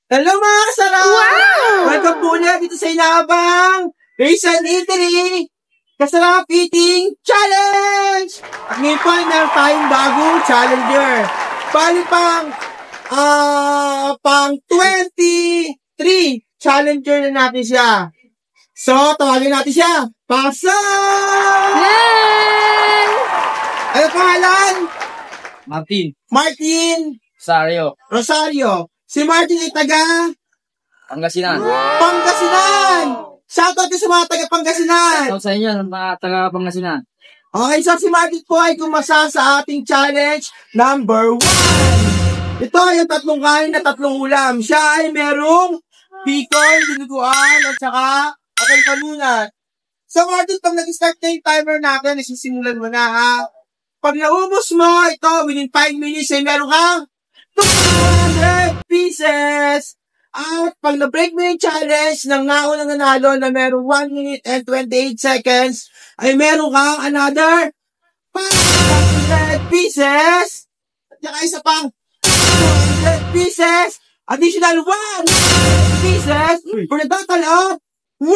Hello mga kasarap! Wow! Welcome po ulit dito sa inabang Raisin Eatery Kasarap Eating Challenge! At ngayon po ay meron tayong bagong challenger. Bali pang 23 challenger na natin siya. So, tawagin natin siya. Pasok! Yay! Ano pangalan? Martin. Rosario. Si Martin ay taga Pangasinan. Pangasinan! Shoutout sa mga taga Pangasinan! Shoutout sa inyo, mga taga Pangasinan. Okay, so si Martin po ay gumasa sa ating challenge number 1. Ito yung tatlong kain na tatlong ulam. Siya ay merong bacon, dinuguan, at saka akal panunan. So Martin, pag nag-start na yung timer natin, isisimulan mo na ha. Pag naubos mo, ito, within 5 minutes ay meron kang 200 pieces! At pag na-break mo yung challenge ng naunang nanalo na merong 1 minute and 28 seconds, ay meron kang another 500 pieces! At saka isa pang 200 pieces! Additional 100 pieces for the total of 1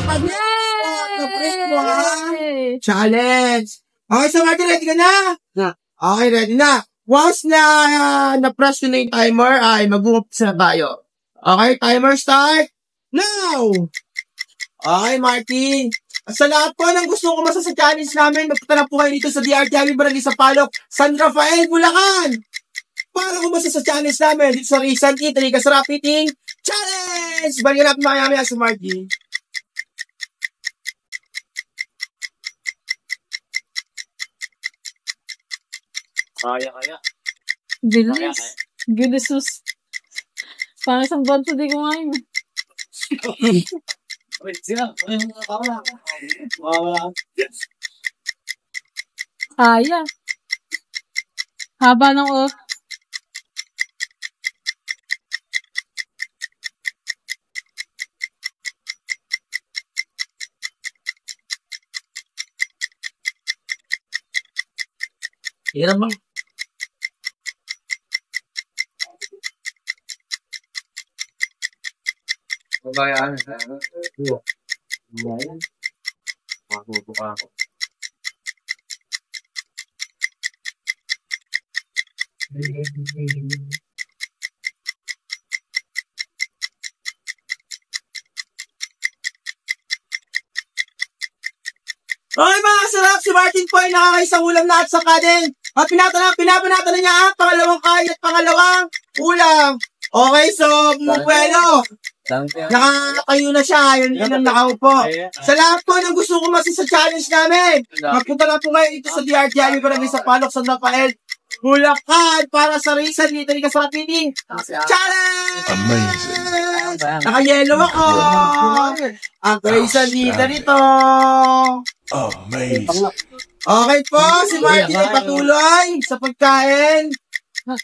pag na-break mo ang challenge. Okay, so Martin, ready ka na? Okay, ready na. Once na-press na yung timer, ay mag-uumpisa na tayo. Okay, timer start now! Okay, Martin. Sa lahat po ng gusto kumasa sa challenge namin, magpunta na po kayo dito sa DRT Happy Barangay sa Palok, San Rafael, Bulacan! Para kumasa sa challenge namin dito sa Raisin Eatery Kasarap Eating Challenge! Balikan natin maya-maya sa Martin. Kaya. Bilis. Bilisus. Parang isang banto di kumain. Wait, sila. Wala. Kaya. Haba ng oras. Hirap bang? Babayaan. Makukuha ako. Okay mga kasarap, si Martin po ay nakakaisang ulam na at saka din. At pinapanata na niya ang pangalawang kain at pangalawang ulam. Okay, so, Mubuelo. Nakatayo na siya. Yun ang nakaupo. Sa lahat po ng gusto kumasa sa challenge namin, magpunta lang po kayo dito sa DRT Happy Barangay sa Palok, San Rafael, Bulacan para sa Raisin Eatery Kasarap Eating Challenge! Amazing. Naka-yellow ako! Ang Raisin Eatery to! Amazing. Okay po, si Martin ay patuloy sa pagkain.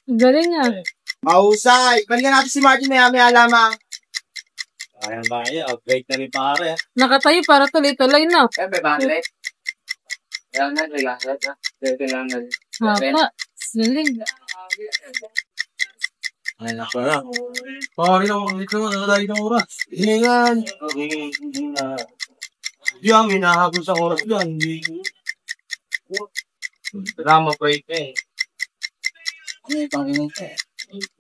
Galing nga. Mahusay. Balikan natin si Martin maya-maya lamang. Kaya, upgrade na rin pare. Nakatayo para tuloy-tuloy na. Haba. Galing. Ay, nakara. Pare na nakadali ng oras. Hingan. Di ang hinahabol sa oras dyan. Drama break eh.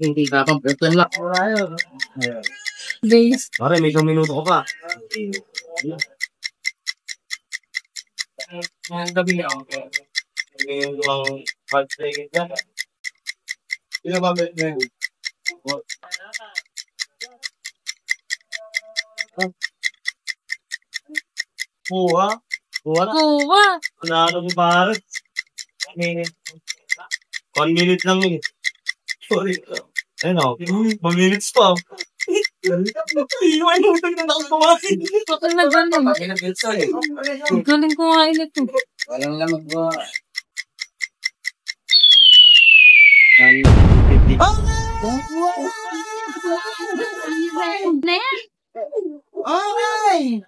Hindi ka pang perten lang. Base. Pare, may isang minuto ko pa. Ang gabi niya ako. Ngayon lang 5 seconds na. Sino ba may ngayon? Kuha? Kuha na? Kuha. Ano mo pare? 1 minute lang yun. Sorry. Ayun o. 1 minutes pa. Iwan mo ito na nakasumasin. Bakit na galing? Galing kumain ito. Walang lamag ba? Okay!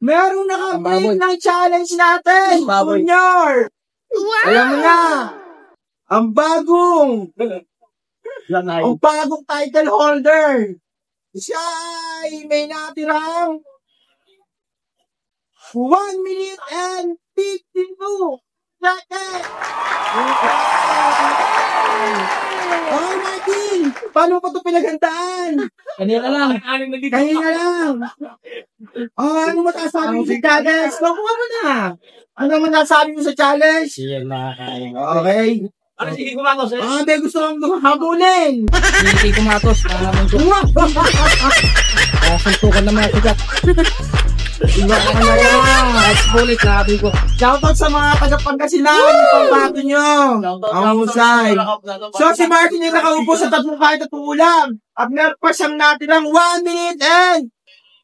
Merong nakabalik ng challenge natin! Junior! Wow! Alam mo na! Ang bagong Ang bagong title holder. Siya ay may natirang 1 minute and 52 seconds. Oh, Martin! Paano pa ito pinaghandaan? Kanina lang. Kanina lang. Oh, ano masasabi mo sa challenge? Nakuha mo na. Ano masasabi mo sa challenge? Sige na. Okay. Ano, sige, kumatos, eh. May gusto kong habulin. Hindi kumatos. Suntukan naman ako dyan. Iba ka na yan. Sulit natin ko. Shoutout sa mga taga-Pangasinan. Pagbato nyo. Ang husay. So, si Martin yung nakaupo sa tatlong kahit at ulam. At meron pa siyang natirang 1 minute and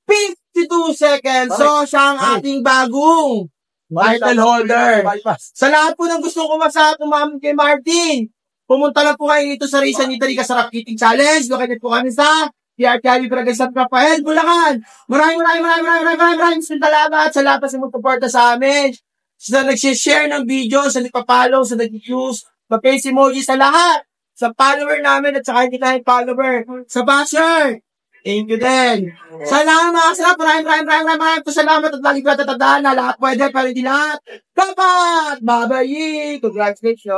52 seconds. So, siya ang ating bagong title holder. Sa lahat po ng gusto ko kumamit kay Martin, pumunta lang po kayo dito sa Rizal Italy Kasarap Eating Challenge. Located po kami sa PR Cali Barangay San Rafael, Bulacan. Maraming salamat sa lahat sa magpuporta sa amin. Sa nag-share ng video, sa nagpa-follow, sa nag-views, pa-face emoji sa lahat. Sa follower namin at saka hindi tayong follower. Sa basher. Thank you din. Salamat mga sarap. Maraming salamat at lagi ko natatandaan na lahat pwede pero hindi lahat. Dapat! Babayi! Congratulations!